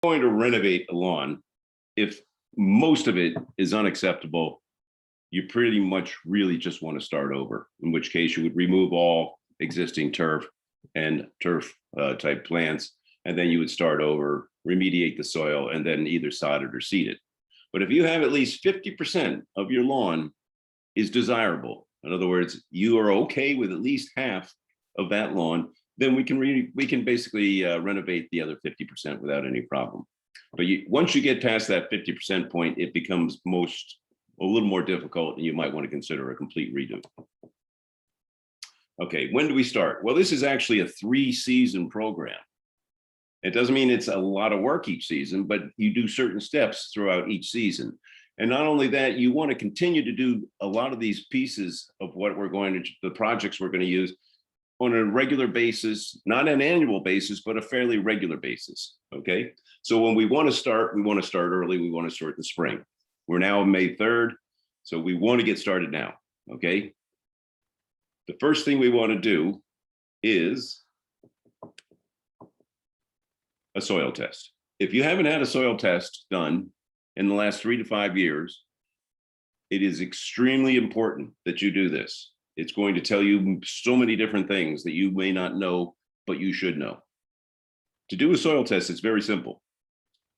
going to renovate a lawn, if most of it is unacceptable, you pretty much really just want to start over, in which case you would remove all existing turf and turf type plants, and then you would start over, remediate the soil, and then either sod it or seed it. But if you have at least 50% of your lawn is desirable, in other words, you are okay with at least half of that lawn, then we can basically renovate the other 50% without any problem. But once you get past that 50% point, it becomes a little more difficult, and you might want to consider a complete redo. Okay, when do we start? Well, this is actually a 3-season program. It doesn't mean it's a lot of work each season, but you do certain steps throughout each season. And not only that, you want to continue to do a lot of these pieces of what the projects we're going to use on a regular basis, not an annual basis, but a fairly regular basis, okay? So when we want to start early, we want to start in the spring. We're now May 3rd, so we want to get started now, okay? The first thing we want to do is a soil test. If you haven't had a soil test done in the last 3 to 5 years, it is extremely important that you do this. It's going to tell you so many different things that you may not know, but you should know. To do a soil test, it's very simple.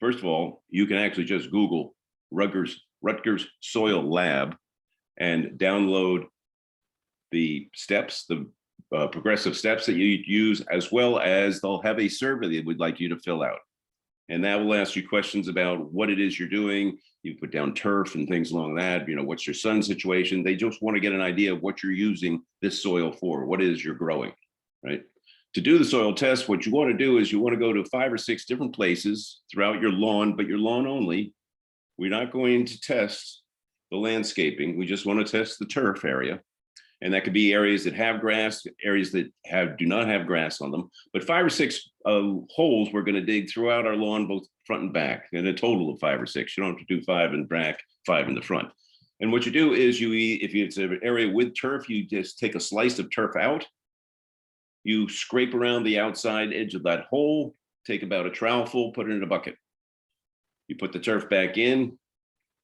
First of all, you can actually just Google Rutgers Soil Lab and download the steps, the progressive steps that you use, as well as they'll have a survey they would like you to fill out. And that will ask you questions about what it is you're doing. You put down turf and things along that, what's your sun situation? They just want to get an idea of what you're using this soil for, what it is you're growing, right? To do the soil test, what you want to do is you want to go to 5 or 6 different places throughout your lawn, but your lawn only. We're not going to test the landscaping. We just want to test the turf area. And that could be areas that have grass, areas that do not have grass on them. But 5 or 6 holes we're going to dig throughout our lawn, both front and back, and a total of 5 or 6. You don't have to do 5 in back, 5 in the front. And what you do is if it's an area with turf, you just take a slice of turf out. You scrape around the outside edge of that hole, take about a trowel full, put it in a bucket. You put the turf back in,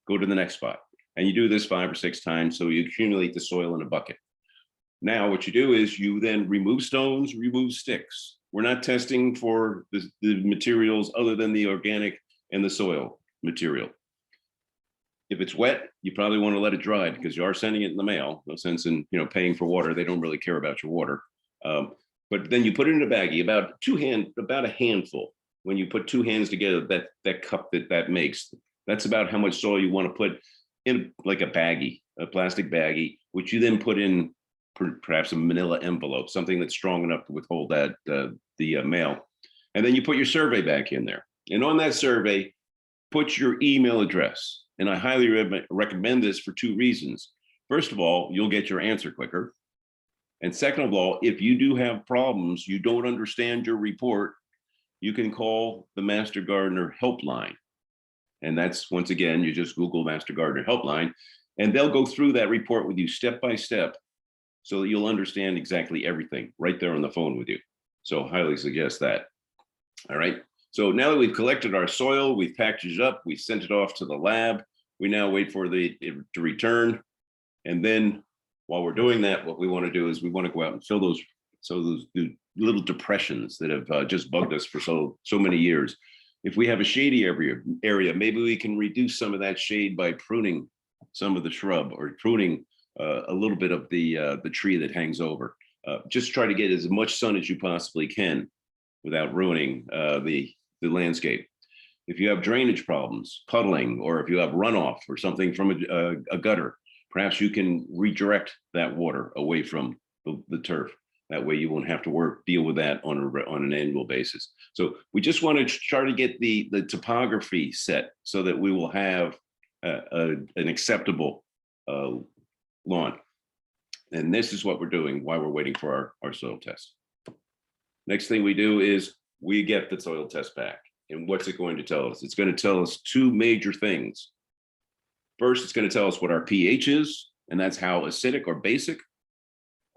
go to the next spot. And you do this 5 or 6 times, so you accumulate the soil in a bucket. Now, what you do is you then remove stones, remove sticks. We're not testing for the materials other than the organic and the soil material. If it's wet, you probably want to let it dry because you are sending it in the mail. No sense in paying for water. They don't really care about your water. But then you put it in a baggie, about a handful. When you put 2 hands together, that cup that makes, that's about how much soil you want to put in, like a baggie, a plastic baggie, which you then put in perhaps a manila envelope, something that's strong enough to withhold that the mail. And then you put your survey back in there. And on that survey, put your email address. And I highly recommend this for 2 reasons. First of all, you'll get your answer quicker. And second of all, if you do have problems, you don't understand your report, you can call the Master Gardener helpline. And that's, once again, you just Google Master Gardener helpline, and they'll go through that report with you step by step so that you'll understand exactly everything right there on the phone with you. So highly suggest that. All right. So now that we've collected our soil, we've packaged it up, we sent it off to the lab. We now wait for it to return. And then while we're doing that, what we want to do is we want to go out and fill those little depressions that have just bugged us for so many years. If we have a shady area, maybe we can reduce some of that shade by pruning some of the shrub or pruning a little bit of the tree that hangs over. Just try to get as much sun as you possibly can without ruining the landscape. If you have drainage problems, puddling, or if you have runoff or something from a gutter, perhaps you can redirect that water away from the turf. That way you won't have to deal with that on an annual basis. So we just want to try to get the topography set so that we will have an acceptable lawn. And this is what we're doing while we're waiting for our soil test. Next thing we do is we get the soil test back. And what's it going to tell us? It's going to tell us 2 major things. First, it's going to tell us what our pH is, and that's how acidic or basic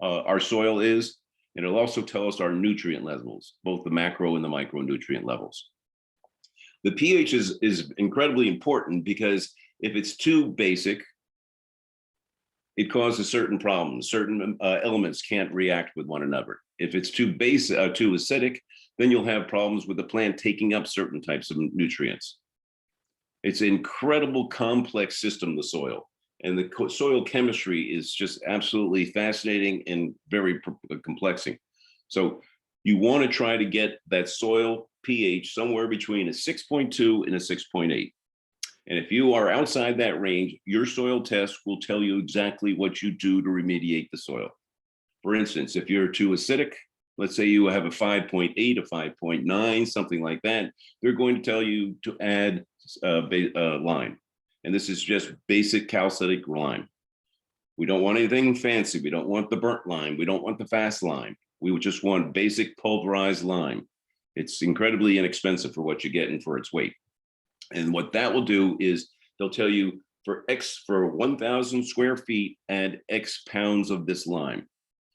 our soil is. And it'll also tell us our nutrient levels, both the macro and the micronutrient levels. The pH is incredibly important because if it's too basic, it causes certain problems. Certain elements can't react with one another. If it's too basic, too acidic, then you'll have problems with the plant taking up certain types of nutrients. It's an incredible complex system, the soil. And the soil chemistry is just absolutely fascinating and very complexing. So you want to try to get that soil pH somewhere between a 6.2 and a 6.8. And if you are outside that range, your soil test will tell you exactly what you do to remediate the soil. For instance, if you're too acidic, let's say you have a 5.8, a 5.9, something like that, they're going to tell you to add lime. And this is just basic calcitic lime. We don't want anything fancy. We don't want the burnt lime. We don't want the fast lime. We would just want basic pulverized lime. It's incredibly inexpensive for what you get and for its weight. And what that will do is they'll tell you for 1,000 square feet, add X pounds of this lime.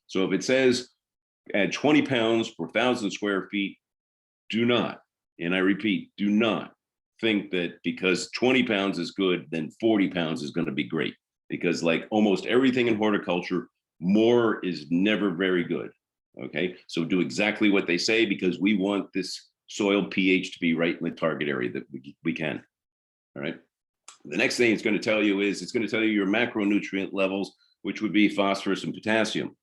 So if it says add 20 pounds per 1,000 square feet, do not, and I repeat, do not think that because 20 pounds is good, then 40 pounds is going to be great. Because like almost everything in horticulture, more is never very good. Okay, so do exactly what they say because we want this soil pH to be right in the target area that we can. All right. The next thing it's going to tell you is it's going to tell you your macronutrient levels, which would be phosphorus and potassium.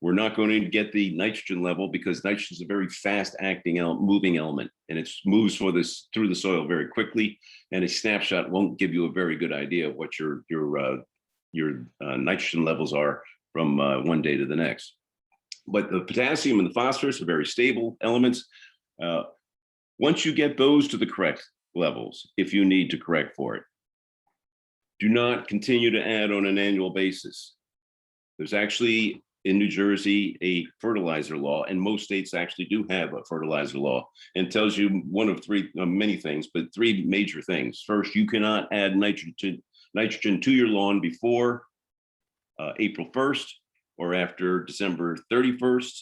We're not going to get the nitrogen level because nitrogen is a very fast acting moving element, and it moves through the soil very quickly. And a snapshot won't give you a very good idea of what your nitrogen levels are from one day to the next. But the potassium and the phosphorus are very stable elements. Once you get those to the correct levels, if you need to correct for it, do not continue to add on an annual basis. There's actually in New Jersey a fertilizer law, and most states actually do have a fertilizer law, and tells you one of many things, but three major things. First, you cannot add nitrogen to your lawn before April 1st or after December 31st.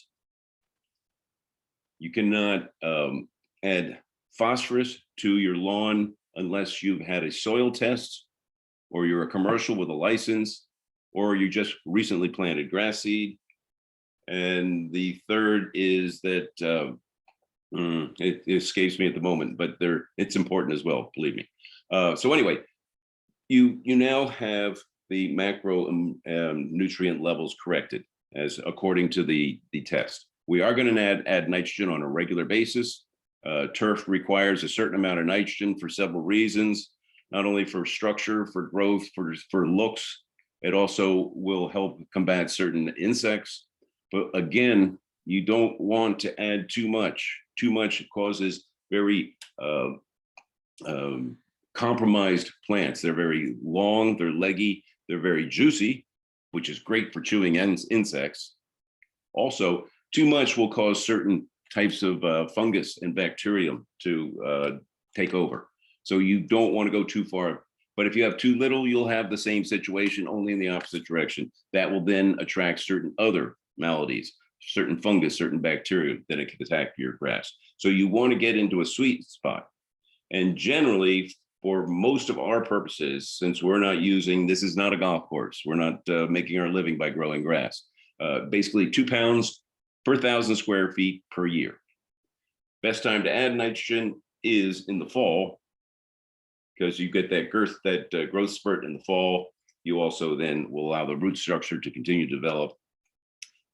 You cannot add phosphorus to your lawn unless you've had a soil test, or you're a commercial with a license, or you just recently planted grass seed. And the third is that it escapes me at the moment, but it's important as well, believe me. So anyway, you now have the macro nutrient levels corrected as according to the test. We are going to add nitrogen on a regular basis. Turf requires a certain amount of nitrogen for several reasons, not only for structure, for growth, for looks. It also will help combat certain insects. But again, you don't want to add too much. Too much causes very compromised plants. They're very long, they're leggy, they're very juicy, which is great for chewing insects. Also, too much will cause certain types of fungus and bacterium to take over. So you don't want to go too far. But if you have too little, you'll have the same situation, only in the opposite direction. That will then attract certain other maladies, certain fungus, certain bacteria that it can attack your grass. So you want to get into a sweet spot. And generally, for most of our purposes, since we're not this is not a golf course, we're not making our living by growing grass. Basically 2 pounds per 1,000 square feet per year. Best time to add nitrogen is in the fall, because you get that growth spurt in the fall. You also then will allow the root structure to continue to develop.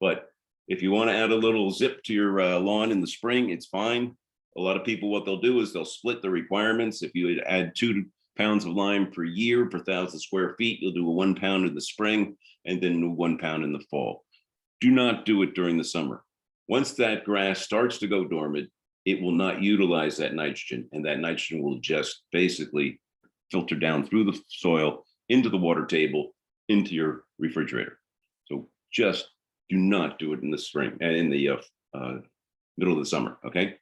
But if you want to add a little zip to your lawn in the spring, it's fine. A lot of people, what they'll do is they'll split the requirements. If you add 2 pounds of lime per year per 1,000 square feet, you'll do a 1 pound in the spring and then 1 pound in the fall. Do not do it during the summer. Once that grass starts to go dormant, it will not utilize that nitrogen, and that nitrogen will just basically filter down through the soil into the water table, into your refrigerator. So just do not do it in the spring and in the middle of the summer, okay?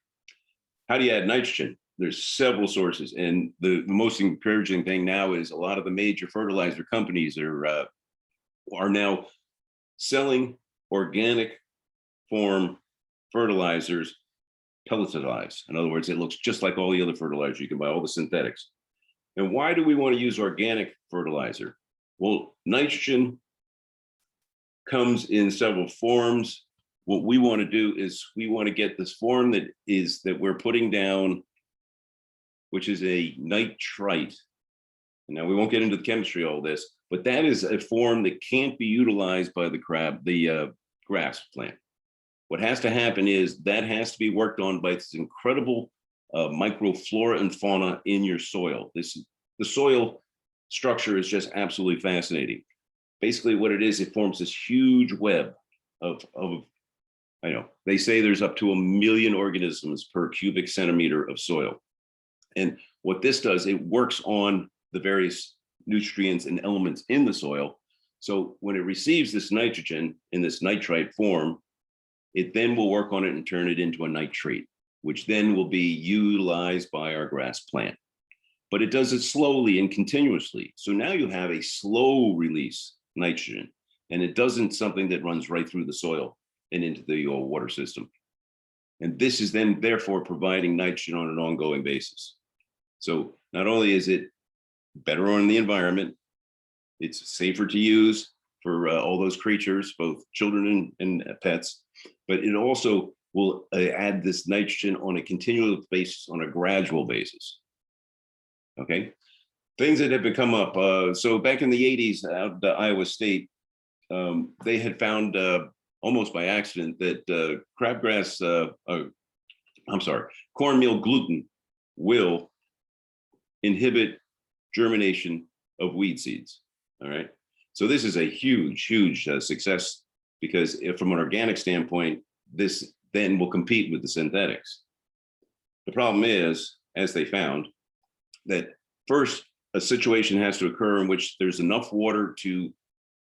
How do you add nitrogen? There's several sources, and the most encouraging thing now is a lot of the major fertilizer companies are now selling organic form fertilizers pelletized. In other words, it looks just like all the other fertilizer. You can buy all the synthetics. And why do we want to use organic fertilizer? Well, nitrogen comes in several forms. What we want to do is we want to get this form that we're putting down, which is a nitrite. And now we won't get into the chemistry of all this, but that is a form that can't be utilized by the grass plant. What has to happen is that has to be worked on by this incredible microflora and fauna in your soil. The soil structure is just absolutely fascinating. Basically what it is, it forms this huge web of I know, they say there's up to 1 million organisms per cubic centimeter of soil. And what this does, it works on the various nutrients and elements in the soil. So when it receives this nitrogen in this nitrite form, it then will work on it and turn it into a nitrate, which then will be utilized by our grass plant. But it does it slowly and continuously. So now you have a slow release nitrogen, and it doesn't something that runs right through the soil and into the water system. And this is then therefore providing nitrogen on an ongoing basis. So not only is it better on the environment, it's safer to use for all those creatures, both children and pets, but it also will add this nitrogen on a continual basis, on a gradual basis. Okay, things that have been come up. So back in the 80s out at Iowa State, they had found almost by accident that cornmeal gluten will inhibit germination of weed seeds. All right. So this is a huge success, because from an organic standpoint, this then will compete with the synthetics. The problem is, as they found, that first a situation has to occur in which there's enough water to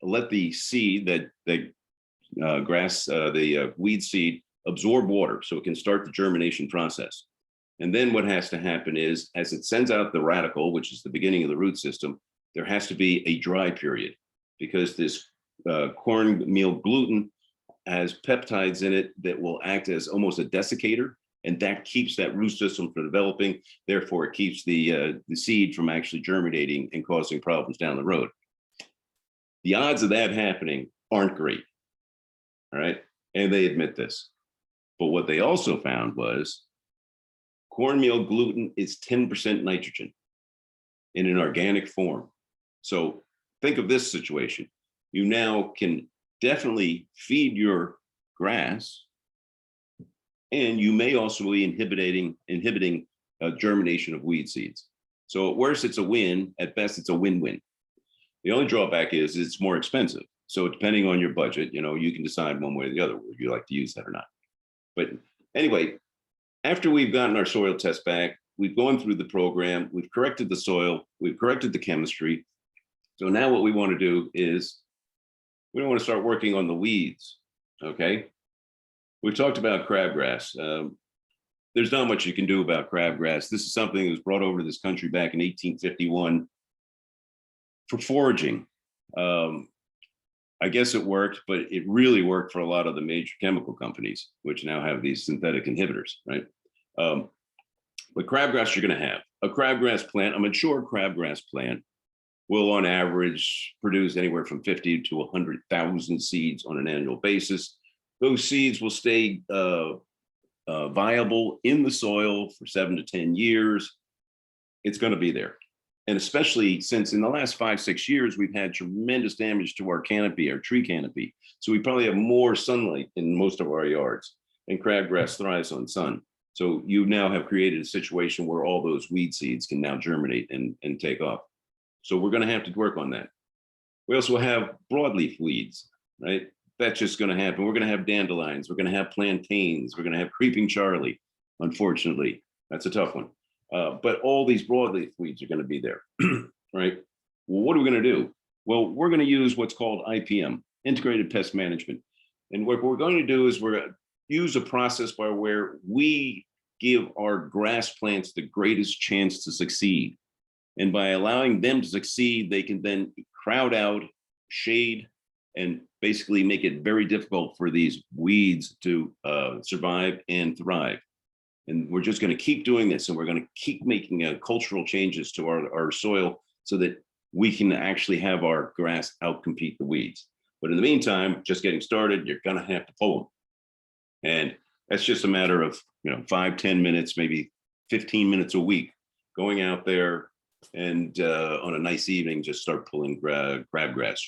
let the seed, the weed seed, absorb water so it can start the germination process. And then what has to happen is, as it sends out the radicle, which is the beginning of the root system, there has to be a dry period, because this cornmeal gluten has peptides in it that will act as almost a desiccator, and that keeps that root system from developing. Therefore, it keeps the seed from actually germinating and causing problems down the road. The odds of that happening aren't great, all right? And they admit this. But what they also found was cornmeal gluten is 10% nitrogen in an organic form. So think of this situation. You now can definitely feed your grass, and you may also be inhibiting germination of weed seeds. So at worst, it's a win. At best, it's a win-win. The only drawback is it's more expensive. So depending on your budget, you can decide one way or the other whether you like to use that or not. But anyway, after we've gotten our soil test back, we've gone through the program, we've corrected the soil, we've corrected the chemistry. So now what we want to do is we don't want to start working on the weeds, okay? We talked about crabgrass. There's not much you can do about crabgrass. This is something that was brought over to this country back in 1851 for foraging. I guess it worked, but it really worked for a lot of the major chemical companies, which now have these synthetic inhibitors, right? But crabgrass you're going to have. A crabgrass plant, a mature crabgrass plant, will on average produce anywhere from 50 to 100,000 seeds on an annual basis. Those seeds will stay viable in the soil for 7 to 10 years. It's going to be there. And especially since in the last 5-6 years, we've had tremendous damage to our canopy, our tree canopy. So we probably have more sunlight in most of our yards, and crabgrass thrives on sun. So you now have created a situation where all those weed seeds can now germinate and take off. So we're going to have to work on that. We also have broadleaf weeds, right? That's just going to happen. We're going to have dandelions. We're going to have plantains. We're going to have creeping Charlie, unfortunately. That's a tough one. But all these broadleaf weeds are going to be there, right? Well, what are we going to do? Well, we're going to use what's called IPM, Integrated Pest Management. And what we're going to do is we're going to use a process by where we give our grass plants the greatest chance to succeed. And by allowing them to succeed, they can then crowd out, shade, and basically make it very difficult for these weeds to survive and thrive. And we're just going to keep doing this, and we're going to keep making cultural changes to our soil so that we can actually have our grass outcompete the weeds. But in the meantime, just getting started, you're going to have to pull them. And that's just a matter of 5-10 minutes, maybe 15 minutes a week, going out there and on a nice evening, just start pulling crabgrass,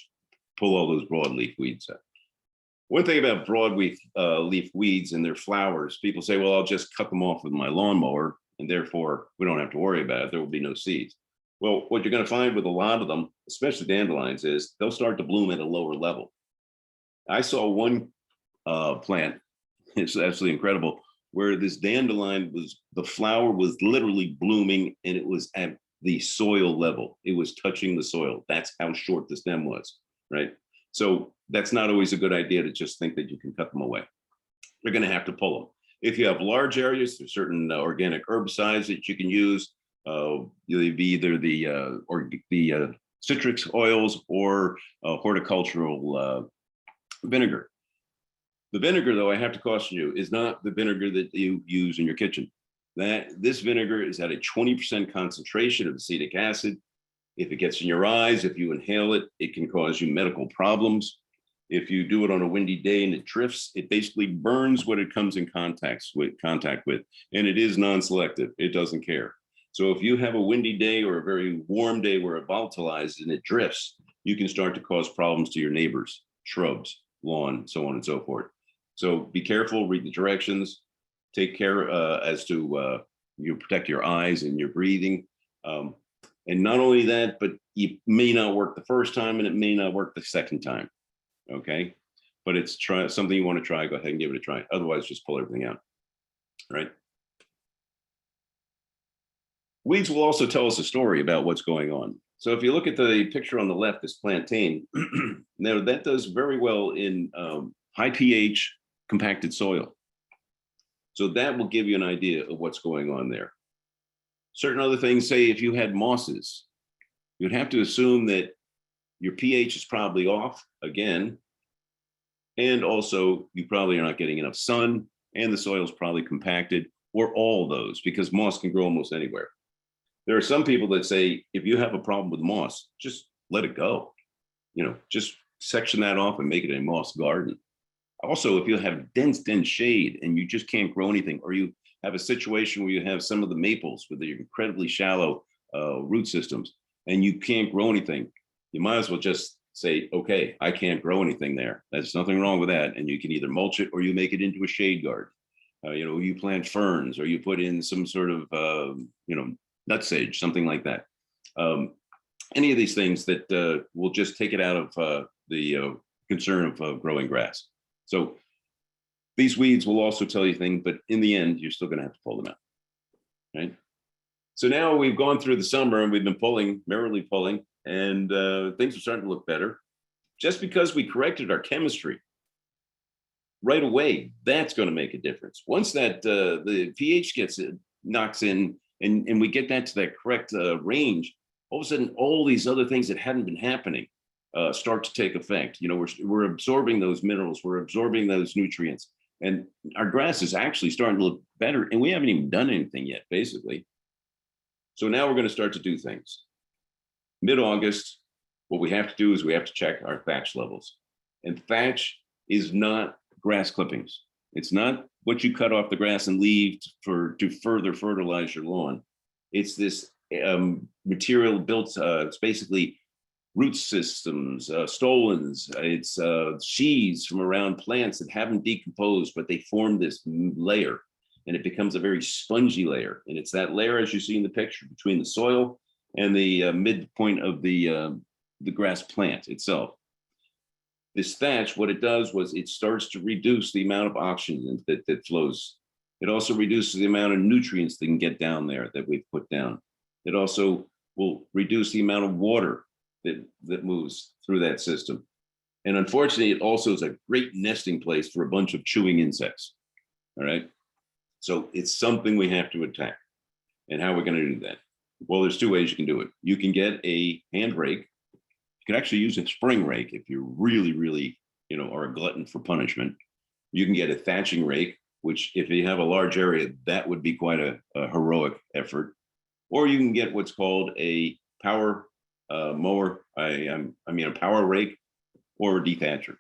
pull all those broadleaf weeds out. One thing about broadleaf leaf weeds and their flowers, people say, well, I'll just cut them off with my lawnmower, and therefore we don't have to worry about it. There will be no seeds. Well, what you're going to find with a lot of them, especially dandelions, is they'll start to bloom at a lower level. I saw one plant, it's absolutely incredible, where this dandelion the flower was literally blooming, and it was at the soil level. It was touching the soil. That's how short the stem was, right? So that's not always a good idea to just think that you can cut them away. You're going to have to pull them. If you have large areas, there's certain organic herbicides that you can use. You'll be either the citrus oils or horticultural vinegar. The vinegar, though, I have to caution you, is not the vinegar that you use in your kitchen. This vinegar is at a 20% concentration of acetic acid. If it gets in your eyes, if you inhale it, it can cause you medical problems. If you do it on a windy day and it drifts, it basically burns what it comes in contact with, and it is non-selective. It doesn't care. So if you have a windy day or a very warm day where it volatilizes and it drifts, you can start to cause problems to your neighbors, shrubs, lawn, so on and so forth. So be careful, read the directions, take care as to you protect your eyes and your breathing. And not only that, but it may not work the first time and it may not work the second time. Okay. But it's something you want to try. Go ahead and give it a try. Otherwise, just pull everything out. Right. Weeds will also tell us a story about what's going on. So if you look at the picture on the left, this plantain, now that does very well in high pH compacted soil. So that will give you an idea of what's going on there. Certain other things, say if you had mosses, you'd have to assume that your pH is probably off again. And also you probably are not getting enough sun, and the soil is probably compacted, or all those, because moss can grow almost anywhere. There are some people that say, if you have a problem with moss, just let it go. Just section that off and make it a moss garden. Also, if you have dense shade and you just can't grow anything, or you have a situation where you have some of the maples with their incredibly shallow root systems and you can't grow anything, you might as well just say, okay, I can't grow anything there. There's nothing wrong with that. And you can either mulch it or you make it into a shade garden. You plant ferns, or you put in some sort of, nutsage, something like that. Any of these things that will just take it out of the concern of growing grass. So these weeds will also tell you things, but in the end, you're still going to have to pull them out, right? So now we've gone through the summer and we've been merrily pulling, and things are starting to look better. Just because we corrected our chemistry right away, that's going to make a difference. Once that the pH knocks in, and we get that to that correct range, all of a sudden, all these other things that hadn't been happening start to take effect. We're absorbing those minerals, we're absorbing those nutrients, and our grass is actually starting to look better, and we haven't even done anything yet, basically. So now we're going to start to do things. Mid-August, what we have to do is we have to check our thatch levels. And thatch is not grass clippings. It's not what you cut off the grass and leave to further fertilize your lawn. It's this material built, it's basically root systems, stolons, it's sheaths from around plants that haven't decomposed, but they form this layer, and it becomes a very spongy layer. And it's that layer, as you see in the picture, between the soil and the midpoint of the grass plant itself. This thatch, what it does was it starts to reduce the amount of oxygen that flows. It also reduces the amount of nutrients that can get down there that we've put down. It also will reduce the amount of water that moves through that system. And unfortunately, it also is a great nesting place for a bunch of chewing insects. All right. So it's something we have to attack. And how are we going to do that? Well, there's two ways you can do it. You can get a hand rake. You can actually use a spring rake if you really, really, are a glutton for punishment. You can get a thatching rake, which if you have a large area, that would be quite a heroic effort. Or you can get what's called a power mower, I mean a power rake or a dethatcher.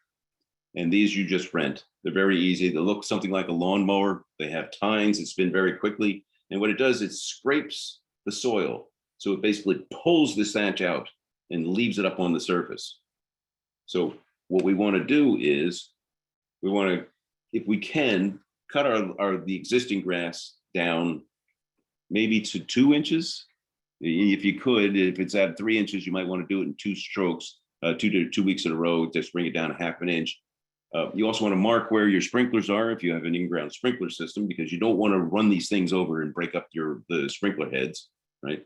And these you just rent. They're very easy. They look something like a lawnmower. They have tines that spin very quickly. And what it does, it scrapes the soil. So it basically pulls the thatch out and leaves it up on the surface. So what we want to do is we want to, if we can, cut the existing grass down maybe to 2 inches. If you could, if it's at 3 inches, you might want to do it in 2 strokes, 2 weeks in a row, just bring it down a half an inch. You also want to mark where your sprinklers are if you have an in-ground sprinkler system, because you don't want to run these things over and break up the sprinkler heads, right?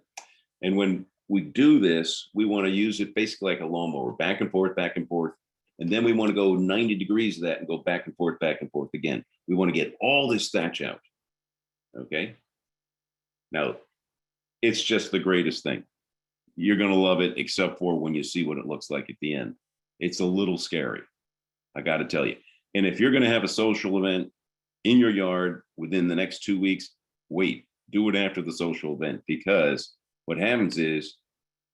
And when we do this, we want to use it basically like a lawnmower, back and forth, back and forth. And then we want to go 90 degrees of that and go back and forth again. We want to get all this thatch out, okay? Now, it's just the greatest thing. You're going to love it, except for when you see what it looks like at the end. It's a little scary, I got to tell you. And if you're going to have a social event in your yard within the next 2 weeks, wait, do it after the social event, because what happens is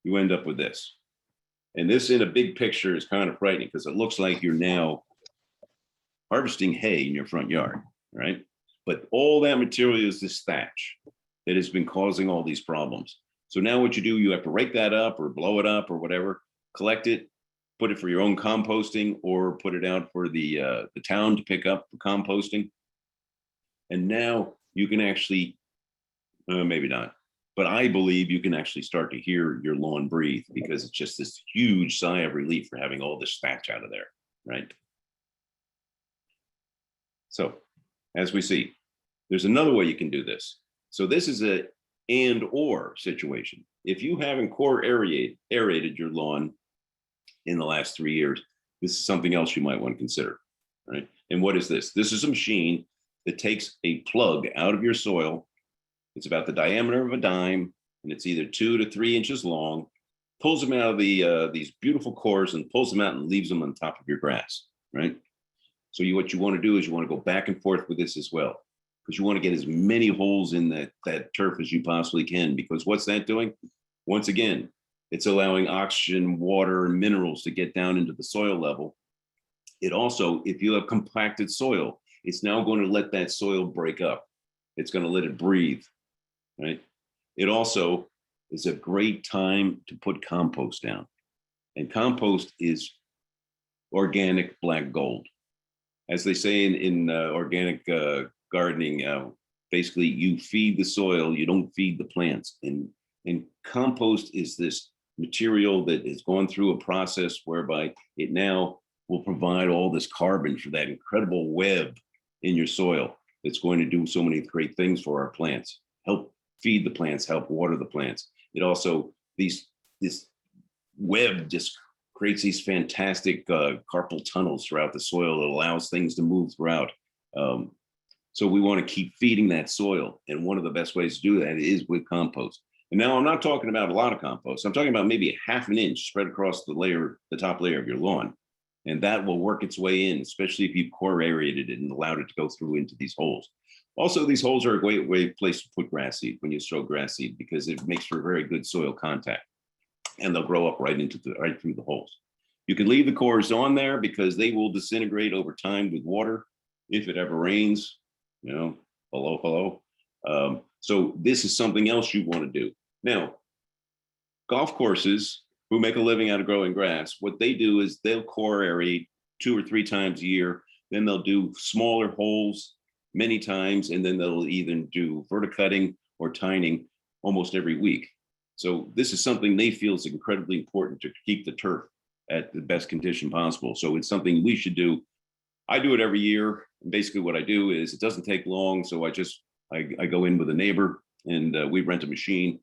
you end up with this. And this in a big picture is kind of frightening because it looks like you're now harvesting hay in your front yard, right? But all that material is this thatch that has been causing all these problems. So now what you do, you have to rake that up or blow it up or whatever, collect it, put it for your own composting, or put it out for the town to pick up for composting. And now you can actually, maybe not, but I believe you can actually start to hear your lawn breathe, because it's just this huge sigh of relief for having all this thatch out of there, right? So as we see, there's another way you can do this. So this is a and or situation. If you haven't core aerated your lawn in the last 3 years, this is something else you might want to consider, right? And what is this? This is a machine that takes a plug out of your soil. It's about the diameter of a dime, and it's either 2 to 3 inches long, pulls them out of these beautiful cores and pulls them out and leaves them on top of your grass, right? So what you want to do is you want to go back and forth with this as well, because you want to get as many holes in that turf as you possibly can, because what's that doing? Once again, it's allowing oxygen, water, and minerals to get down into the soil level. It also, if you have compacted soil, it's now going to let that soil break up. It's going to let it breathe, right? It also is a great time to put compost down. And compost is organic black gold. As they say in organic gardening, basically you feed the soil, you don't feed the plants. And compost is this material that has gone through a process whereby it now will provide all this carbon for that incredible web in your soil that's going to do so many great things for our plants, help feed the plants, help water the plants. It also, this web just creates these fantastic carpal tunnels throughout the soil that allows things to move throughout. So we want to keep feeding that soil. And one of the best ways to do that is with compost. And now I'm not talking about a lot of compost. I'm talking about maybe a half an inch spread across the top layer of your lawn. And that will work its way in, especially if you've core aerated it and allowed it to go through into these holes. Also, these holes are a great place to put grass seed when you sow grass seed, because it makes for very good soil contact, and they'll grow up right through the holes. You can leave the cores on there because they will disintegrate over time with water if it ever rains. You know, hello. So this is something else you want to do. Now, golf courses who make a living out of growing grass, what they do is they'll core aerate 2 or 3 times a year. Then they'll do smaller holes many times, and then they'll either do verticutting or tining almost every week. So this is something they feel is incredibly important to keep the turf at the best condition possible. So it's something we should do. I do it every year. And basically what I do is it doesn't take long. So I go in with a neighbor and we rent a machine.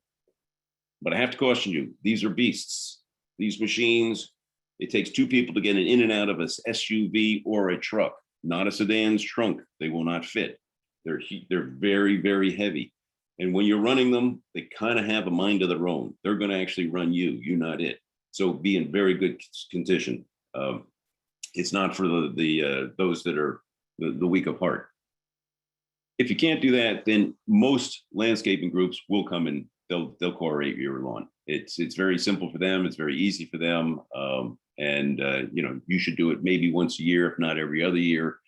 But I have to caution you, these are beasts. These machines, it takes 2 people to get it in and out of a SUV or a truck, not a sedan's trunk. They will not fit. They're very, very heavy. And when you're running them, they kind of have a mind of their own. They're going to actually run you not it. So be in very good condition. It's not for those that are the weak of heart. If you can't do that, then most landscaping groups will come and they'll core your lawn. It's very simple for them. It's very easy for them. You know, you should do it maybe once a year, if not every other year.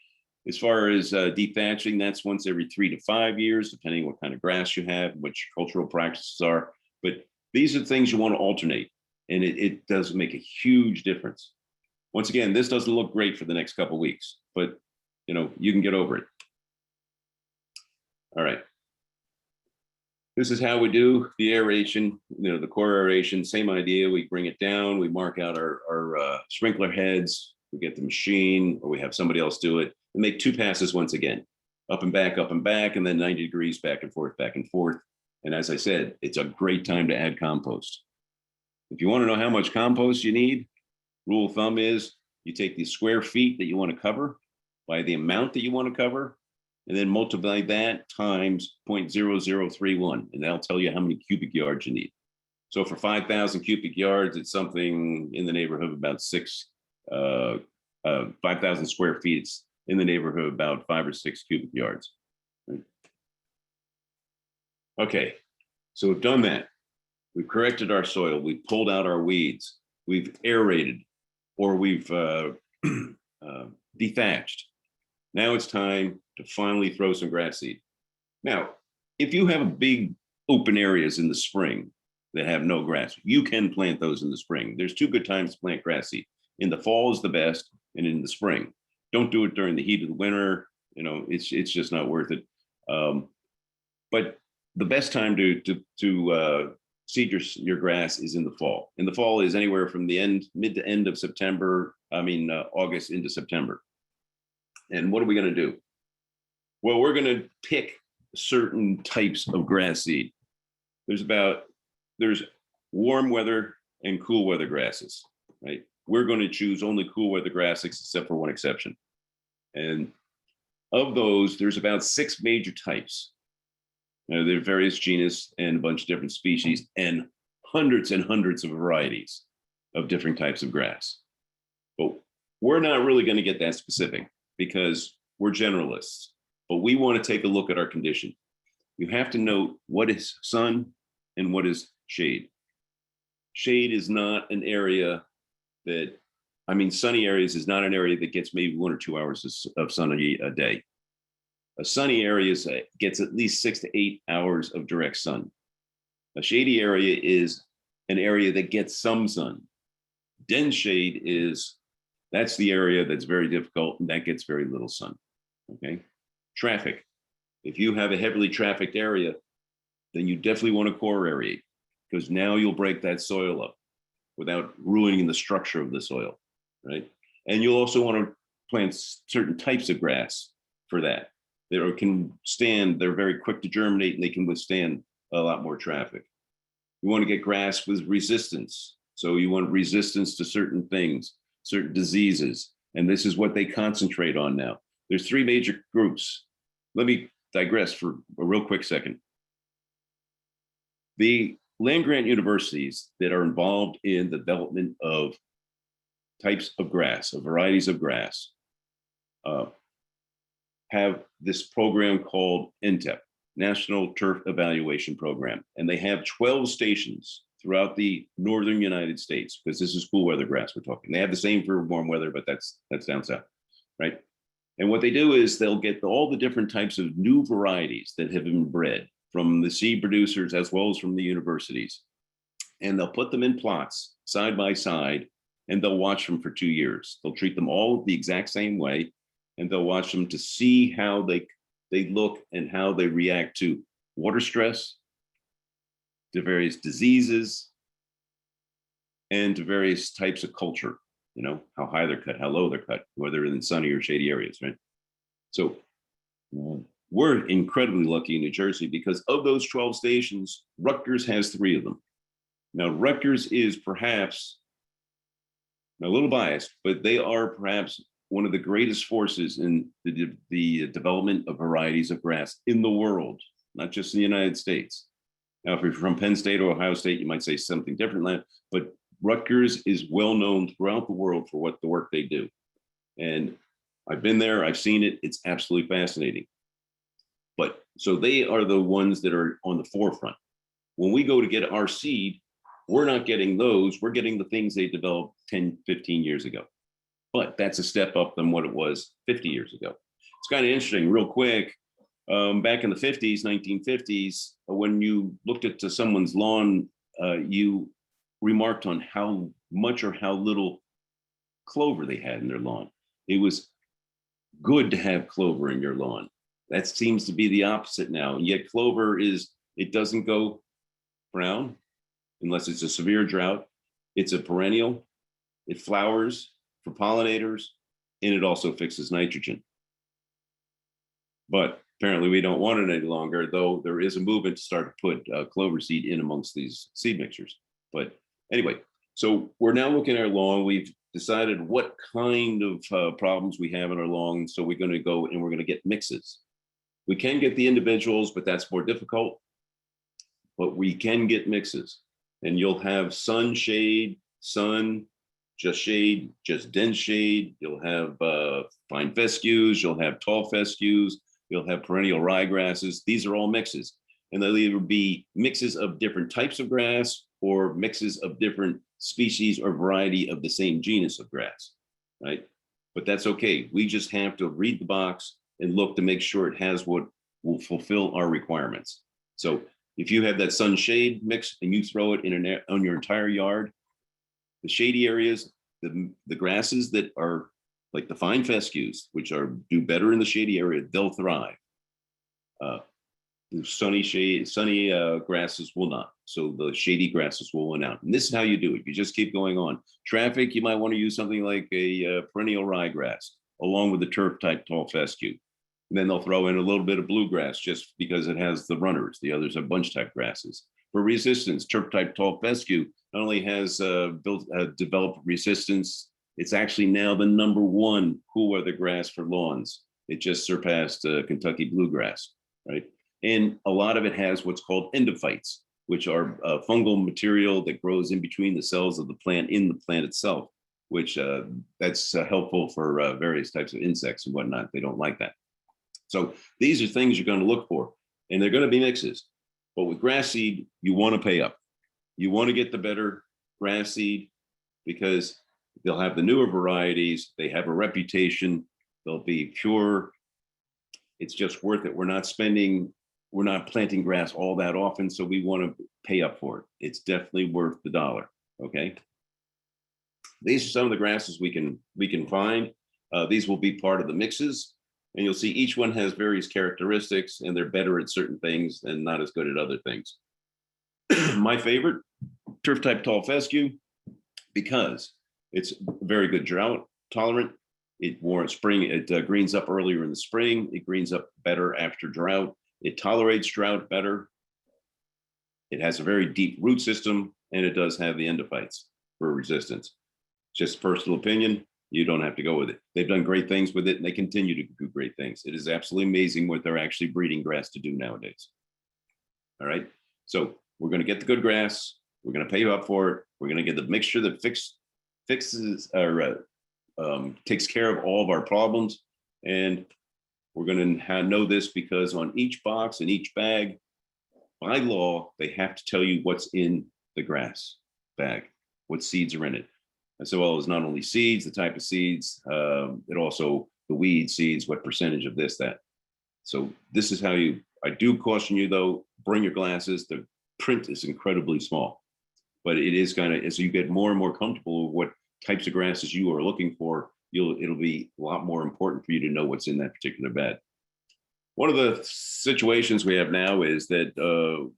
As far as dethatching, that's once every 3 to 5 years, depending what kind of grass you have, what your cultural practices are. But these are things you want to alternate, and it does make a huge difference. Once again, this doesn't look great for the next couple of weeks, but you know, you can get over it. All right. This is how we do the aeration, you know, the core aeration, same idea. We bring it down, we mark out our sprinkler heads, we get the machine, or we have somebody else do it, and make 2 passes once again, up and back, and then 90 degrees back and forth, back and forth. And as I said, it's a great time to add compost. If you want to know how much compost you need, rule of thumb is you take the square feet that you want to cover by the amount that you want to cover, and then multiply that times 0.0031, and that'll tell you how many cubic yards you need. So for 5,000 cubic yards, it's something in the neighborhood of about 5,000 square feet. It's in the neighborhood of about 5 or 6 cubic yards. Right? Okay, so we've done that. We've corrected our soil. We've pulled out our weeds. We've aerated, or we've dethatched. Now it's time to finally throw some grass seed. Now, if you have big open areas in the spring that have no grass, you can plant those in the spring. There's 2 good times to plant grass seed. In the fall is the best, and in the spring. Don't do it during the heat of the winter. You know, it's just not worth it. But the best time to seed your grass is in the fall. And the fall is anywhere from the mid to end of September. August into September. And what are we going to do? Well, we're going to pick certain types of grass seed. There's warm weather and cool weather grasses, right? We're going to choose only cool weather grasses, except for one exception. And of those, there's about 6 major types. Now, there are various genus and a bunch of different species and hundreds of varieties of different types of grass. But we're not really going to get that specific because we're generalists, but we want to take a look at our condition. You have to note what is sun and what is shade. Shade is not an area sunny areas is not an area that gets maybe 1 or 2 hours of sun a day. A sunny area gets at least 6 to 8 hours of direct sun. A shady area is an area that gets some sun. Dense shade that's the area that's very difficult and that gets very little sun, okay? Traffic. If you have a heavily trafficked area, then you definitely want to core aerate because now you'll break that soil up without ruining the structure of the soil, right? And you'll also want to plant certain types of grass for that. They're very quick to germinate and they can withstand a lot more traffic. You want to get grass with resistance. So you want resistance to certain things, certain diseases. And this is what they concentrate on now. There's 3 major groups. Let me digress for a real quick second. The land-grant universities that are involved in the development of types of grass, of varieties of grass, have this program called NTEP, National Turf Evaluation Program. And they have 12 stations throughout the northern United States, because this is cool weather grass we're talking. They have the same for warm weather, but that's down south, right? And what they do is they'll get all the different types of new varieties that have been bred from the seed producers as well as from the universities. And they'll put them in plots side by side, and they'll watch them for 2 years. They'll treat them all the exact same way, and they'll watch them to see how they look and how they react to water stress, to various diseases, and to various types of culture, you know, how high they're cut, how low they're cut, whether in sunny or shady areas, right? So we're incredibly lucky in New Jersey because of those 12 stations, Rutgers has 3 of them. Now, Rutgers is perhaps a little biased, but they are perhaps one of the greatest forces in the development of varieties of grass in the world, not just in the United States. Now, if you're from Penn State or Ohio State, you might say something different, but Rutgers is well known throughout the world for the work they do. And I've been there, I've seen it, it's absolutely fascinating. But so they are the ones that are on the forefront. When we go to get our seed, we're not getting those. We're getting the things they developed 10, 15 years ago. But that's a step up than what it was 50 years ago. It's kind of interesting, real quick. Back in the 50s, 1950s, when you looked at someone's lawn, you remarked on how much or how little clover they had in their lawn. It was good to have clover in your lawn. That seems to be the opposite now. And yet clover it doesn't go brown unless it's a severe drought. It's a perennial. It flowers for pollinators, and it also fixes nitrogen. But apparently we don't want it any longer, though there is a movement to start to put clover seed in amongst these seed mixtures. But anyway, so we're now looking at our lawn. We've decided what kind of problems we have in our lawn. So we're going to go and we're going to get mixes. We can get the individuals, but that's more difficult. But we can get mixes. And you'll have sun, shade, sun, just shade, just dense shade. You'll have fine fescues. You'll have tall fescues. You'll have perennial ryegrasses. These are all mixes. And they'll either be mixes of different types of grass or mixes of different species or variety of the same genus of grass, right? But that's okay. We just have to read the box and look to make sure it has what will fulfill our requirements. So if you have that sun shade mix and you throw it on your entire yard, the shady areas, the grasses that are like the fine fescues, which do better in the shady area, they'll thrive. The sunny grasses will not. So the shady grasses will win out. And this is how you do it. You just keep going on. Traffic, you might want to use something like a perennial ryegrass along with the turf type tall fescue. And then they'll throw in a little bit of bluegrass just because it has the runners. The others are bunch type grasses. For resistance, turf type tall fescue not only has developed resistance, it's actually now the #1 cool weather grass for lawns. It just surpassed Kentucky bluegrass, right? And a lot of it has what's called endophytes, which are fungal material that grows in between the cells of the plant in the plant itself, which that's helpful for various types of insects and whatnot. They don't like that. So these are things you're going to look for, and they're going to be mixes. But with grass seed, you want to pay up. You want to get the better grass seed because they'll have the newer varieties. They have a reputation. They'll be pure. It's just worth it. We're not planting grass all that often, so we want to pay up for it. It's definitely worth the dollar. Okay. These are some of the grasses we can find. These will be part of the mixes, and you'll see each one has various characteristics, and they're better at certain things and not as good at other things. My favorite, turf type tall fescue, because it's very good drought tolerant. It greens up earlier in the spring. It greens up better after drought. It tolerates drought better. It has a very deep root system, and it does have the endophytes for resistance. Just personal opinion. You don't have to go with it. They've done great things with it, and they continue to do great things. It is absolutely amazing what they're actually breeding grass to do nowadays. All right. So we're going to get the good grass. We're going to pay you up for it. We're going to get the mixture that fixes or takes care of all of our problems. And we're going to know this because on each box and each bag, by law, they have to tell you what's in the grass bag, what seeds are in it. As well as not only seeds, the type of seeds, it also the weed seeds, what percentage of this, that. So this is how I do caution you though, bring your glasses. The print is incredibly small, but it is kind of, as you get more and more comfortable with what types of grasses you are looking for, it'll be a lot more important for you to know what's in that particular bed. One of the situations we have now is that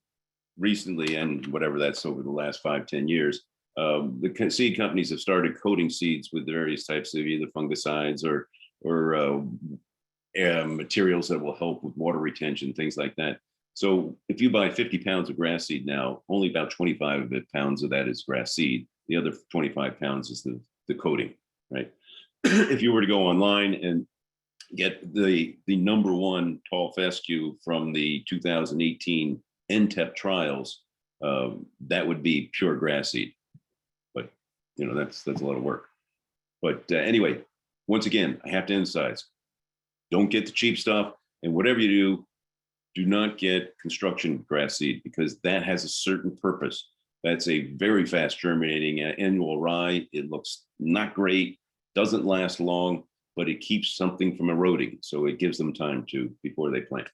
recently, and whatever that's over the last 5-10 years, the seed companies have started coating seeds with various types of either fungicides or materials that will help with water retention, things like that. So if you buy 50 pounds of grass seed now, only about 25 pounds of that is grass seed. The other 25 pounds is the coating, right? If you were to go online and get the #1 tall fescue from the 2018 NTEP trials, that would be pure grass seed. But that's a lot of work. But anyway, once again, I have to emphasize, don't get the cheap stuff, and whatever you do, Do not get construction grass seed because that has a certain purpose. That's a very fast germinating annual rye. It looks not great, doesn't last long, but it keeps something from eroding. So it gives them time to before they plant.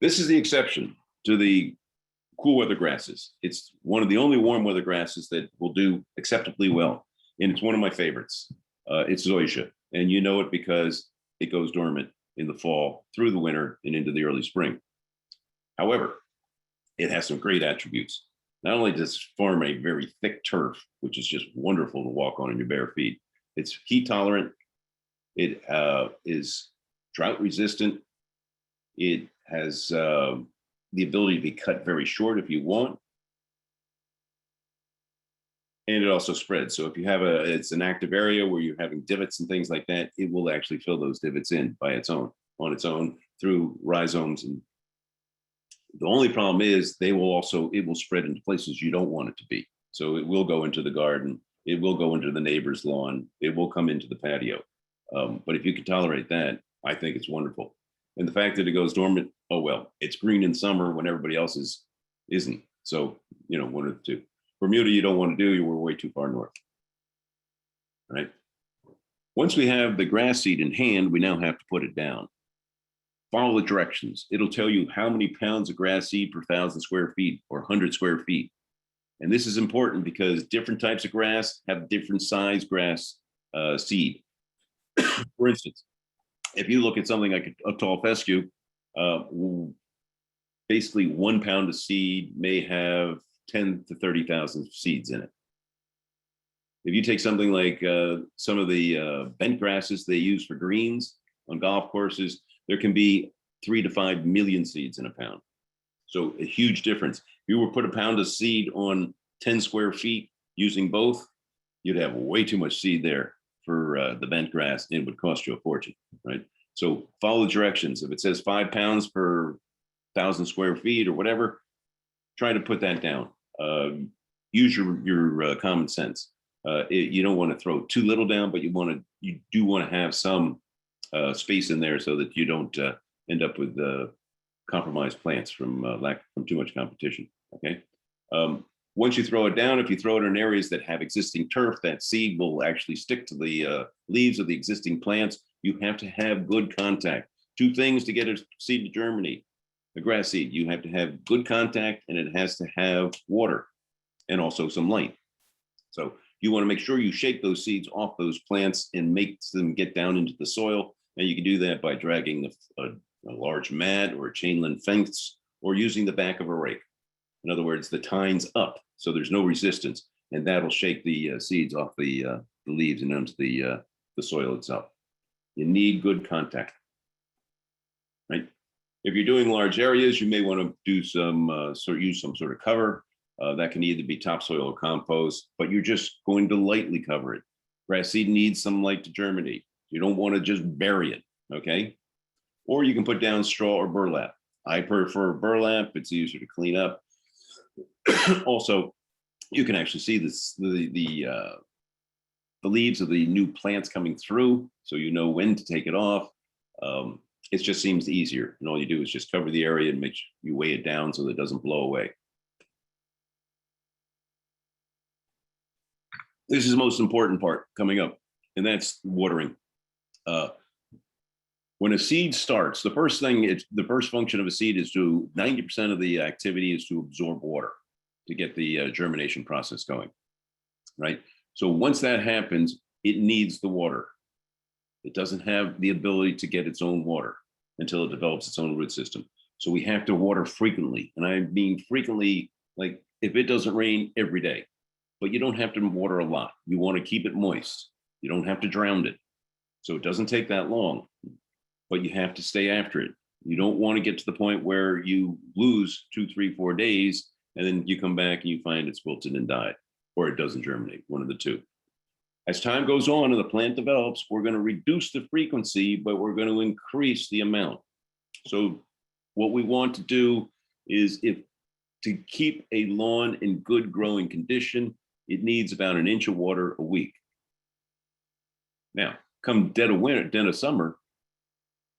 This is the exception to the cool weather grasses. It's one of the only warm weather grasses that will do acceptably well. And it's one of my favorites. It's zoysia. And you know it because it goes dormant in the fall, through the winter, and into the early spring. However, it has some great attributes. Not only does it form a very thick turf, which is just wonderful to walk on in your bare feet, it's heat tolerant, it is drought resistant, it has the ability to be cut very short if you want, and it also spreads. So if you have it's an active area where you're having divots and things like that, it will actually fill those divots in by its own, on its own, through rhizomes. And the only problem is it will spread into places you don't want it to be. So it will go into the garden, it will go into the neighbor's lawn, it will come into the patio. But if you can tolerate that, I think it's wonderful. And the fact that it goes dormant, oh well, it's green in summer when everybody else isn't. So, one of the two. Bermuda, you don't want to do, you were way too far north. All right. Once we have the grass seed in hand, we now have to put it down. Follow the directions. It'll tell you how many pounds of grass seed per 1,000 square feet or 100 square feet. And this is important because different types of grass have different size grass seed. For instance, if you look at something like a tall fescue, basically 1 pound of seed may have 10 to 30,000 seeds in it. If you take something like some of the bent grasses they use for greens on golf courses, there can be 3 to 5 million seeds in a pound. So a huge difference. If you were put a pound of seed on 10 square feet using both, you'd have way too much seed there for the bent grass, and it would cost you a fortune, right? So follow the directions. If it says 5 pounds per 1,000 square feet or whatever, try to put that down. Use your common sense. You don't want to throw too little down, but you do want to have some space in there so that you don't end up with compromised plants from too much competition. Okay. Once you throw it down, if you throw it in areas that have existing turf, that seed will actually stick to the leaves of the existing plants. You have to have good contact. 2 things to get a seed to germinate. The grass seed, you have to have good contact, and it has to have water and also some light. So you want to make sure you shake those seeds off those plants and make them get down into the soil. And you can do that by dragging a large mat or a chain link fence, or using the back of a rake. In other words, the tines up, so there's no resistance, and that'll shake the seeds off the leaves and onto the soil itself. You need good contact, right? If you're doing large areas, you may want to do use some sort of cover. That can either be topsoil or compost, but you're just going to lightly cover it. Grass seed needs some light to germinate. You don't want to just bury it, okay? Or you can put down straw or burlap. I prefer burlap. It's easier to clean up. Also, you can actually see the leaves of the new plants coming through, so you know when to take it off. It just seems easier, and all you do is just cover the area and make sure you weigh it down so that it doesn't blow away. This is the most important part coming up, and that's watering. When a seed starts, the first function of a seed is 90% of the activity is to absorb water to get the germination process going, right? So once that happens, it needs the water. It doesn't have the ability to get its own water until it develops its own root system. So we have to water frequently. And I mean frequently, like if it doesn't rain every day, but you don't have to water a lot. You want to keep it moist. You don't have to drown it. So it doesn't take that long, but you have to stay after it. You don't want to get to the point where you lose 2, 3, 4 days, and then you come back and you find it's wilted and died, or it doesn't germinate, one of the two. As time goes on and the plant develops, we're going to reduce the frequency, but we're going to increase the amount. So what we want to do is to keep a lawn in good growing condition, it needs about 1 inch of water a week. Now, come dead of summer,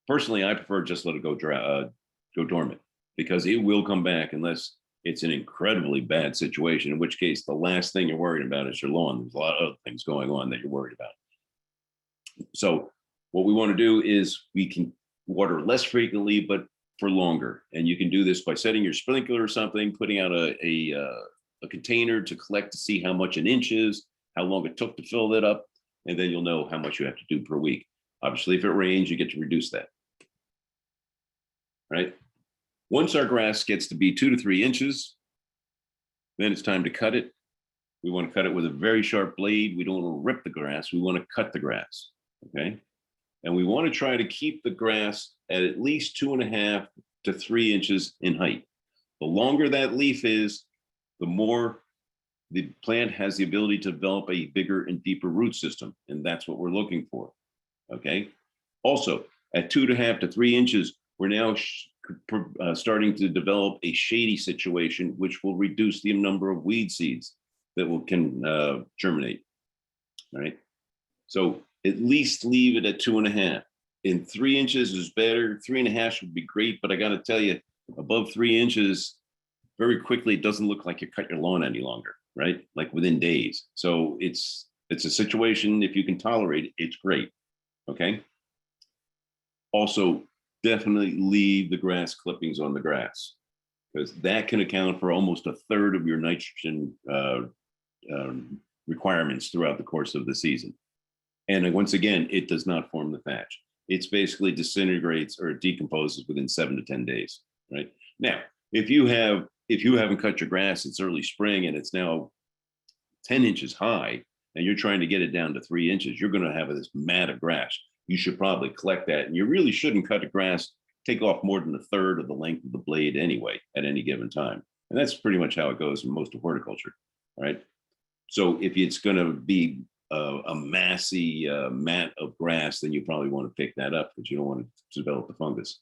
personally, I prefer just let it go dormant, because it will come back unless it's an incredibly bad situation, in which case the last thing you're worried about is your lawn. There's a lot of other things going on that you're worried about. So what we want to do is we can water less frequently, but for longer. And you can do this by setting your sprinkler or something, putting out a container to collect to see how much an inch is, how long it took to fill that up, and then you'll know how much you have to do per week. Obviously, if it rains, you get to reduce that. Right? Once our grass gets to be 2 to 3 inches, then it's time to cut it. We want to cut it with a very sharp blade. We don't want to rip the grass. We want to cut the grass. Okay. And we want to try to keep the grass at least 2.5 to 3 inches in height. The longer that leaf is, the more the plant has the ability to develop a bigger and deeper root system. And that's what we're looking for. Okay. Also, at 2.5 to 3 inches, we're now starting to develop a shady situation, which will reduce the number of weed seeds that can germinate. All right. So at least leave it at 2.5. In 3 inches is better. 3.5 would be great, but I got to tell you, above 3 inches, very quickly, it doesn't look like you cut your lawn any longer, right? Like within days. So it's a situation, if you can tolerate it, it's great. Okay. Also, definitely leave the grass clippings on the grass, because that can account for almost 1/3 of your nitrogen requirements throughout the course of the season. And once again, it does not form the thatch. It's basically disintegrates or decomposes within 7 to 10 days, right? Now, if you haven't cut your grass, it's early spring and it's now 10 inches high, and you're trying to get it down to 3 inches, you're going to have this mat of grass. You should probably collect that, and you really shouldn't cut the grass, take off more than 1/3 of the length of the blade anyway at any given time. And that's pretty much how it goes in most of horticulture, right? So if it's going to be a massy mat of grass, then you probably want to pick that up, because you don't want to develop the fungus.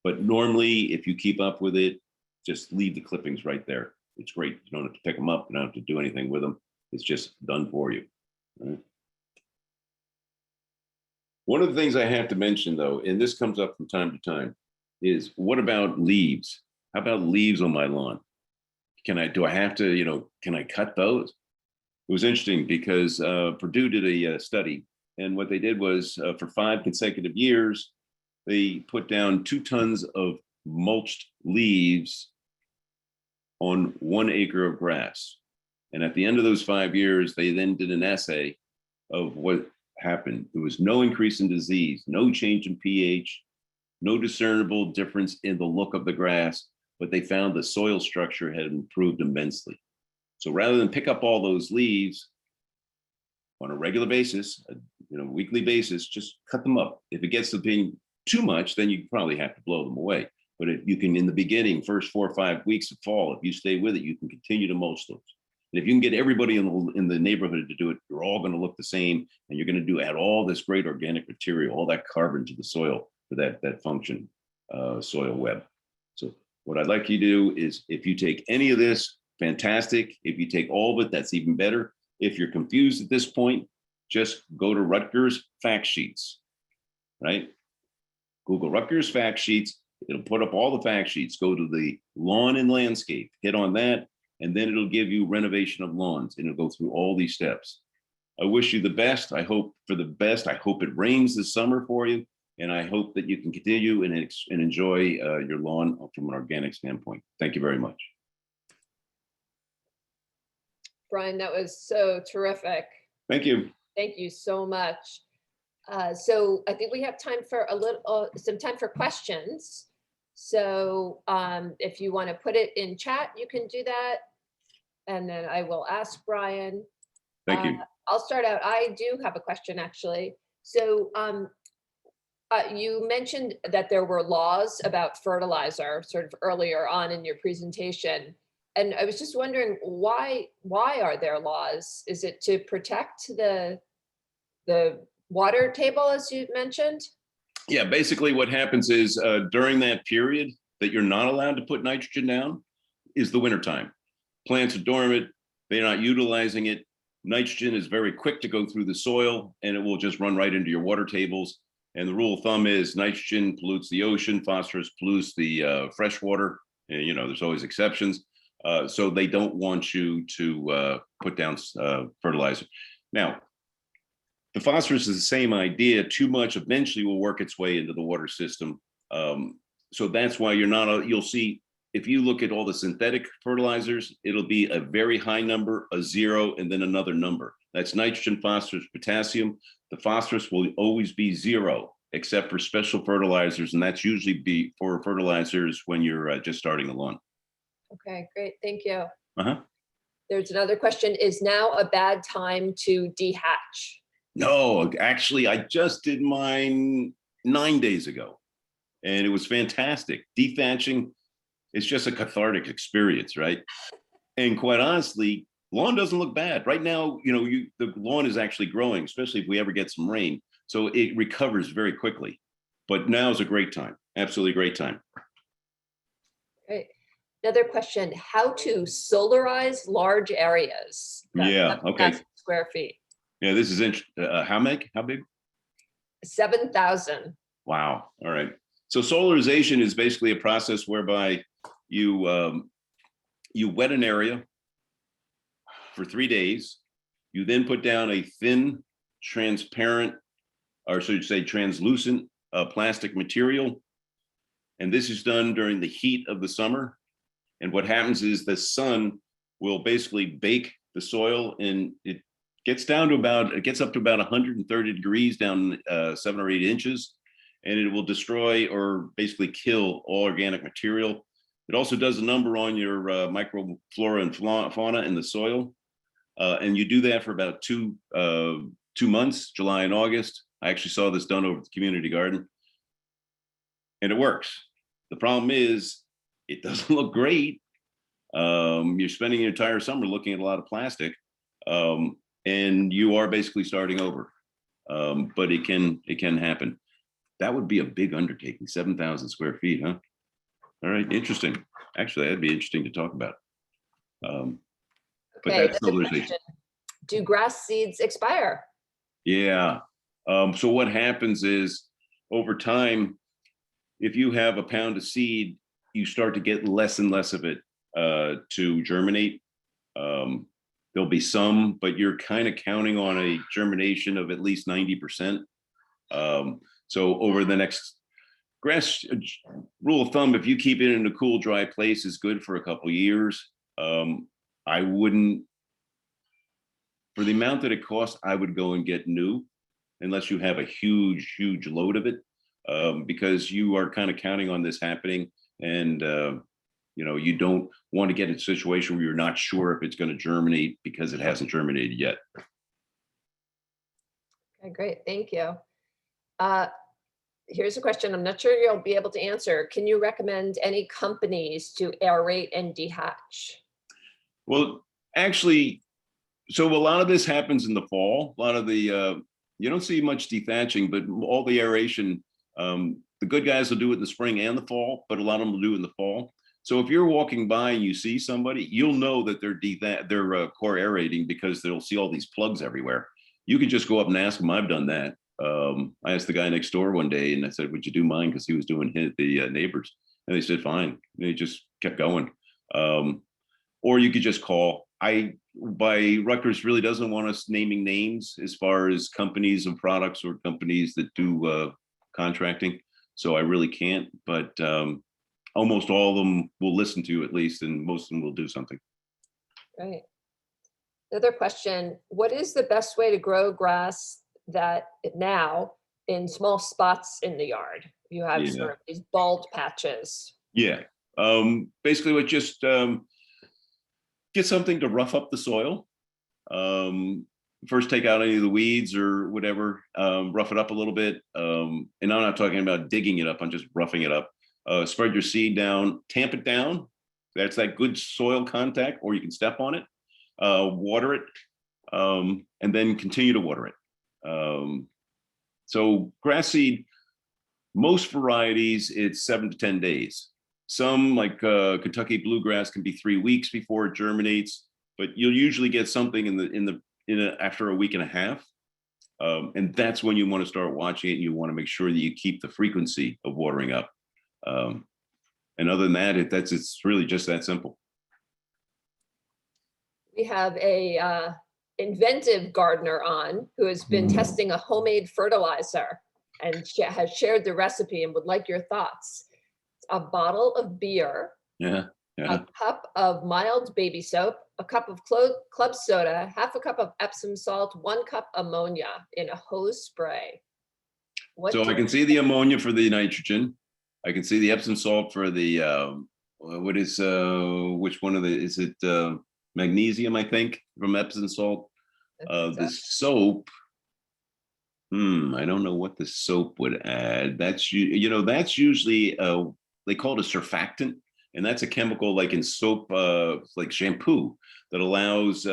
But normally, if you keep up with it, just leave the clippings right there. It's great. You don't have to pick them up. You don't have to do anything with them. It's just done for you. Right? One of the things I have to mention, though, and this comes up from time to time, is what about leaves? How about leaves on my lawn? Can I cut those? It was interesting because Purdue did a study, and what they did was for 5 consecutive years, they put down 2 tons of mulched leaves on 1 acre of grass. And at the end of those 5 years, they then did an assay of what happened. There was no increase in disease, no change in pH, no discernible difference in the look of the grass, but they found the soil structure had improved immensely. So rather than pick up all those leaves on a regular basis, weekly basis, just cut them up. If it gets to being too much, then you probably have to blow them away. But if you can, in the beginning, first 4 or 5 weeks of fall, if you stay with it, you can continue to mulch those. And if you can get everybody in the neighborhood to do it, you're all going to look the same, and you're going to add all this great organic material, all that carbon to the soil for that function soil web. So what I'd like you to do is, if you take any of this, fantastic. If you take all of it, that's even better. If you're confused at this point, just go to Rutgers fact sheets, right? Google Rutgers fact sheets. It'll put up all the fact sheets. Go to the lawn and landscape, hit on that, and then it'll give you renovation of lawns, and it'll go through all these steps. I wish you the best. I hope for the best. I hope it rains this summer for you, and I hope that you can continue and enjoy your lawn from an organic standpoint. Thank you very much. Brian, that was so terrific. Thank you. Thank you so much. So I think we have time for some time for questions. So if you want to put it in chat, you can do that. And then I will ask Brian. Thank you. I'll start out. I do have a question, actually. So you mentioned that there were laws about fertilizer sort of earlier on in your presentation. And I was just wondering, why are there laws? Is it to protect the water table, as you mentioned? Yeah, basically what happens is during that period that you're not allowed to put nitrogen down is the wintertime. Plants are dormant, they're not utilizing it. Nitrogen is very quick to go through the soil, and it will just run right into your water tables. And the rule of thumb is nitrogen pollutes the ocean, phosphorus pollutes the fresh water. And, you know, there's always exceptions. So they don't want you to put down fertilizer. Now, the phosphorus is the same idea. Too much eventually will work its way into the water system. So that's why you're not, you'll see, if you look at all the synthetic fertilizers, it'll be a very high number, a 0, and then another number. That's nitrogen, phosphorus, potassium. The phosphorus will always be 0, except for special fertilizers, and that's usually be for fertilizers when you're just starting a lawn. Okay, great, thank you. Uh-huh. There's another question. Is now a bad time to dehatch? No, actually, I just did mine 9 days ago, and it was fantastic. Dethatching, it's just a cathartic experience, right? And quite honestly, lawn doesn't look bad. Right now, you know, the lawn is actually growing, especially if we ever get some rain. So it recovers very quickly. But now is a great time, absolutely great time. Great. Another question, how to solarize large areas? Yeah, okay. Square feet. Yeah, this is interesting. How big? 7,000. Wow. All right. So solarization is basically a process whereby you you wet an area for 3 days. You then put down a thin, transparent, or should you say translucent plastic material. And this is done during the heat of the summer. And what happens is the sun will basically bake the soil, and it gets up to about 130 degrees down 7 or 8 inches, and it will destroy or basically kill all organic material. It also does a number on your microflora and fauna in the soil. And you do that for about 2 months, July and August. I actually saw this done over at the community garden, and it works. The problem is it doesn't look great. You're spending your entire summer looking at a lot of plastic, and you are basically starting over. But it can happen. That would be a big undertaking, 7,000 square feet, huh? All right, interesting. Actually, that'd be interesting to talk about. But Okay, that's solarization. do grass seeds expire? Yeah. So what happens is over time, if you have a pound of seed, you start to get less and less of it to germinate. There'll be some, but you're kind of counting on a germination of at least 90%. So over the next grass rule of thumb, if you keep it in a cool, dry place, is good for a couple of years. I wouldn't, for the amount that it costs, I would go and get new, unless you have a huge, huge load of it, because you are kind of counting on this happening, and you know, you don't want to get in a situation where you're not sure if it's going to germinate because it hasn't germinated yet. Okay, great, thank you. Here's a question I'm not sure you'll be able to answer. Can you recommend any companies to aerate and dehatch? Well, actually, so a lot of this happens in the fall. A lot of the, you don't see much dethatching, but all the aeration, the good guys will do it in the spring and the fall, but a lot of them will do it in the fall. So if you're walking by and you see somebody, you'll know that they're core aerating, because they'll see all these plugs everywhere. You can just go up and ask them. I've done that. I asked the guy next door one day, and I said, "Would you do mine?" Because he was doing the neighbors, and they said, "Fine." And they just kept going. Or you could just call. Rutgers really doesn't want us naming names as far as companies and products or companies that do contracting. So I really can't, but almost all of them will listen to you at least, and most of them will do something. Right. Another question, what is the best way to grow grass that now in small spots in the yard? You have sort of these bald patches. Yeah. Basically what just get something to rough up the soil. First take out any of the weeds or whatever, rough it up a little bit. And I'm not talking about digging it up, I'm just roughing it up. Spread your seed down, tamp it down. That's that good soil contact, or you can step on it, water it, and then continue to water it. So grass seed, most varieties, it's 7 to 10 days. Some, like Kentucky bluegrass, can be 3 weeks before it germinates, but you'll usually get something after a week and a half. And that's when you want to start watching it. And you want to make sure that you keep the frequency of watering up. And other than that, it's really just that simple. We have a inventive gardener on who has been testing a homemade fertilizer and has shared the recipe and would like your thoughts. A bottle of beer, Yeah. a cup of mild baby soap, a cup of club soda, half a cup of Epsom salt, 1 cup ammonia in a hose spray. So I can see the ammonia for the nitrogen. I can see the Epsom salt for the, which one of the, is it magnesium, I think, from Epsom salt? The soap, I don't know what the soap would add. That's, that's usually, they call it a surfactant. And that's a chemical like in soap, like shampoo, that allows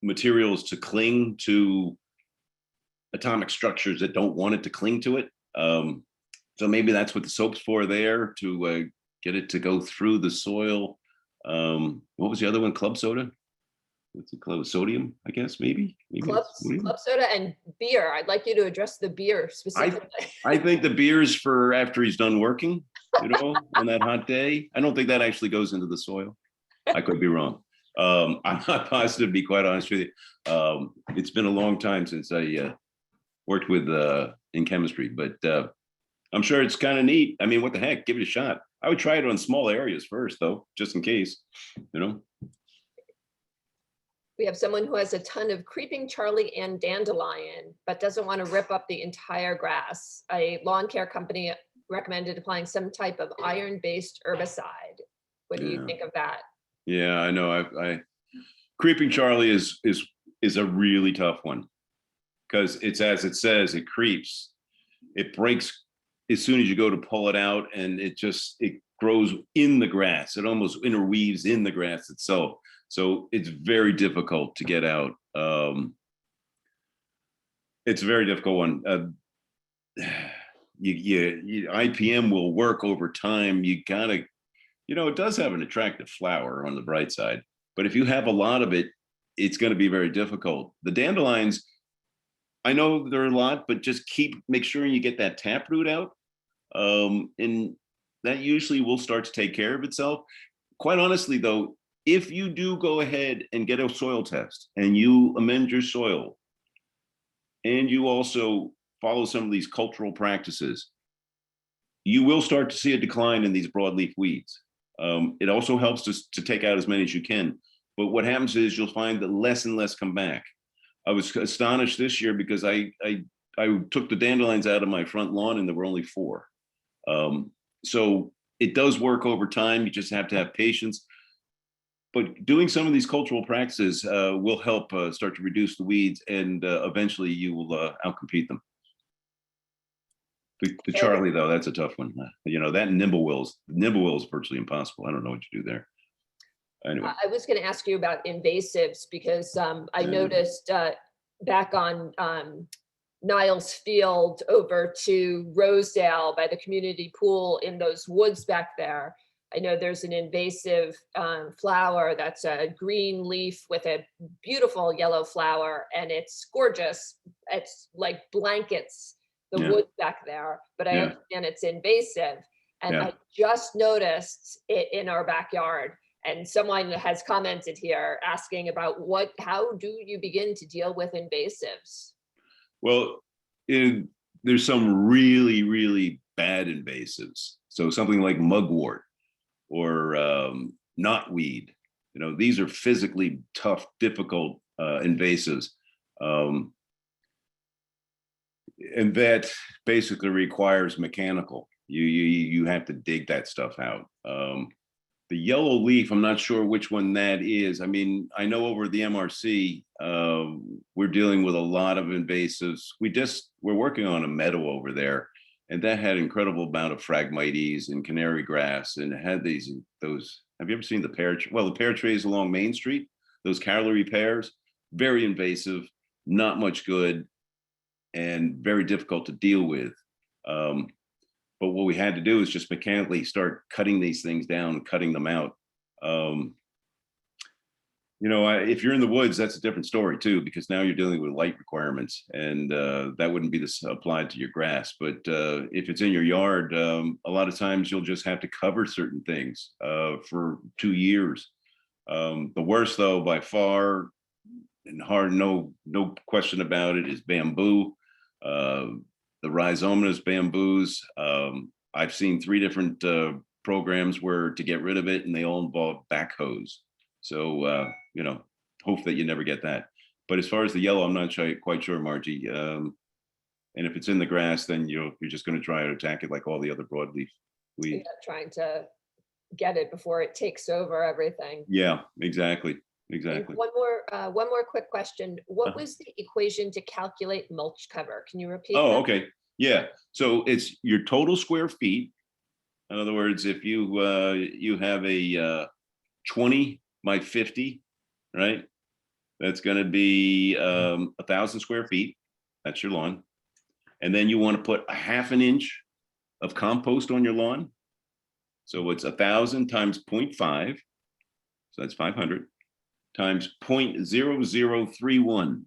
materials to cling to atomic structures that don't want it to cling to it. So maybe that's what the soap's for there, to get it to go through the soil. What was the other one? Club soda? What's it called? Sodium, I guess, maybe. Club soda and beer. I'd like you to address the beer specifically. I think the beer's for after he's done working, on that hot day. I don't think that actually goes into the soil. I could be wrong. I'm not positive, to be quite honest with you. It's been a long time since I worked with in chemistry, but I'm sure it's kind of neat. I mean, what the heck? Give it a shot. I would try it on small areas first, though, just in case, We have someone who has a ton of creeping Charlie and dandelion, but doesn't want to rip up the entire grass. A lawn care company recommended applying some type of iron-based herbicide. What do you think of that? Yeah, I know. I creeping Charlie is a really tough one, because it's, as it says, it creeps. It breaks as soon as you go to pull it out, and it grows in the grass. It almost interweaves in the grass itself. So it's very difficult to get out. It's a very difficult one. IPM will work over time. You gotta, it does have an attractive flower on the bright side, but if you have a lot of it, it's going to be very difficult. The dandelions, I know there are a lot, but just make sure you get that taproot out. And that usually will start to take care of itself. Quite honestly, though, if you do go ahead and get a soil test and you amend your soil, and you also follow some of these cultural practices, you will start to see a decline in these broadleaf weeds. It also helps to take out as many as you can. But what happens is you'll find that less and less come back. I was astonished this year because I took the dandelions out of my front lawn and there were only 4. So it does work over time. You just have to have patience. But doing some of these cultural practices will help start to reduce the weeds, and eventually you will outcompete them. The Charlie, though, that's a tough one. That nimble is virtually impossible. I don't know what you do there. Anyway. I was going to ask you about invasives because I noticed back on Niles Field over to Rosedale by the community pool in those woods back there. I know there's an invasive flower that's a green leaf with a beautiful yellow flower, and it's gorgeous. It's like blankets the woods back there, but I understand it's invasive. And I just noticed it in our backyard. And someone has commented here asking about how do you begin to deal with invasives? Well, there's some really, really bad invasives. So something like mugwort or knotweed, these are physically tough, difficult invasives. And that basically requires mechanical. You have to dig that stuff out. The yellow leaf, I'm not sure which one that is. I mean, I know over the MRC, we're dealing with a lot of invasives. We're working on a meadow over there, and that had incredible amount of Phragmites and canary grass, and it had those. Have you ever seen the pear tree? Well, the pear trees along Main Street, those Callery pears, very invasive, not much good, and very difficult to deal with. But what we had to do is just mechanically start cutting these things down, cutting them out. You know, if you're in the woods, that's a different story too, because now you're dealing with light requirements, and that wouldn't be this applied to your grass. But if it's in your yard, a lot of times you'll just have to cover certain things for 2 years. The worst, though, by far, and hard, no question about it, is bamboo. The rhizomatous bamboos. I've seen 3 different programs where to get rid of it, and they all involve backhoes. So, you know, hope that you never get that. But as far as the yellow, I'm not quite sure, Margie. And if it's in the grass, then you're just going to try to attack it like all the other broadleaf Yeah, weeds. trying to get it before it takes over everything. Yeah, exactly. And Exactly. one more quick question. What Uh-huh. was the equation to calculate mulch cover? Can you repeat Oh, that? okay. Yeah. So it's your total square feet. In other words, if you have a 20 by 50, right? That's going to be 1,000 square feet. That's your lawn. And then you want to put a half an inch of compost on your lawn. So it's 1,000 times 0.5. So that's 500 times 0.0031.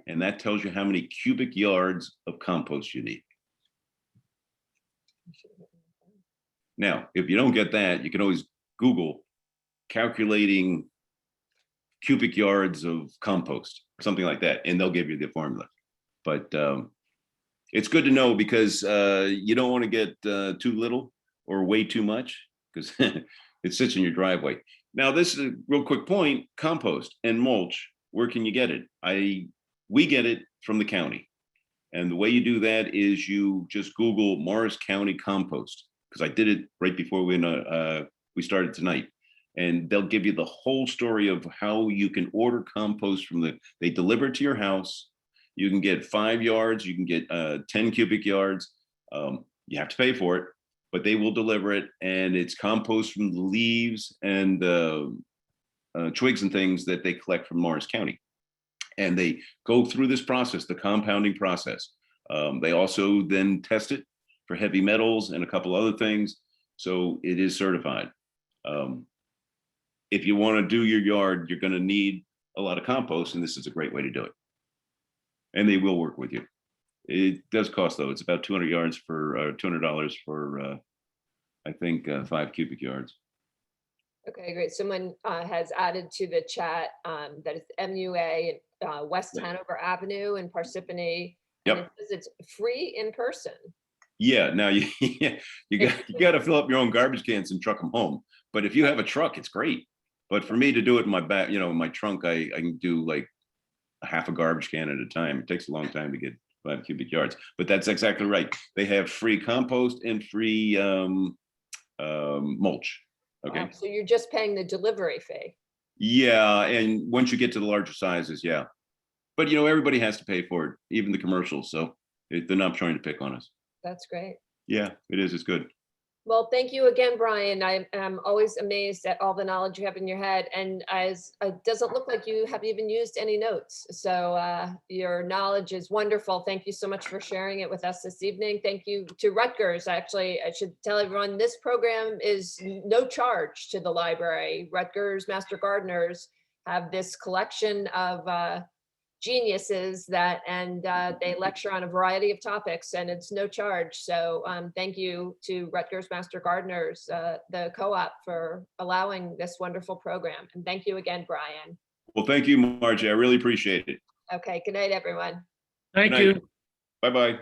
And that tells you how many cubic yards of compost you need. Now, if you don't get that, you can always Google calculating cubic yards of compost, something like that, and they'll give you the formula. But it's good to know, because you don't want to get too little or way too much, because it sits in your driveway. Now, this is a real quick point: compost and mulch. Where can you get it? We get it from the county, and the way you do that is you just Google Morris County compost, because I did it right before we started tonight. And they'll give you the whole story of how you can order compost they deliver it to your house. You can get 5 yards, you can get 10 cubic yards. You have to pay for it, but they will deliver it. And it's compost from the leaves and twigs and things that they collect from Morris County. And they go through this process, the compounding process. They also then test it for heavy metals and a couple other things. So it is certified. If you want to do your yard, you're going to need a lot of compost, and this is a great way to do it. And they will work with you. It does cost, though. It's about 200 yards for $200 for, I think, 5 cubic yards. Okay, great. Someone has added to the chat that it's MUA West Yeah. Hanover Avenue in Parsippany. Yep. And it says it's free in person. Yeah. Now you got to fill up your own garbage cans and truck them home. But if you have a truck, it's great. But for me to do it in my back, in my trunk, I can do like a half a garbage can at a time. It takes a long time to get 5 cubic yards. But that's exactly right. They have free compost and free mulch. Okay. Wow, so you're just paying the delivery fee. Yeah, and once you get to the larger sizes, yeah. But everybody has to pay for it, even the commercials. So they're not trying to pick on us. That's great. Yeah, it is. It's good. Well, thank you again, Brian. I am always amazed at all the knowledge you have in your head, and as it doesn't look like you have even used any notes. So your knowledge is wonderful. Thank you so much for sharing it with us this evening. Thank you to Rutgers. Actually, I should tell everyone this program is no charge to the library. Rutgers Master Gardeners have this collection of geniuses and they lecture on a variety of topics, and it's no charge. So thank you to Rutgers Master Gardeners, the co-op, for allowing this wonderful program. And thank you again, Brian. Well, thank you, Margie. I really appreciate it. Okay, good night, everyone. Thank Good night. you. Bye-bye.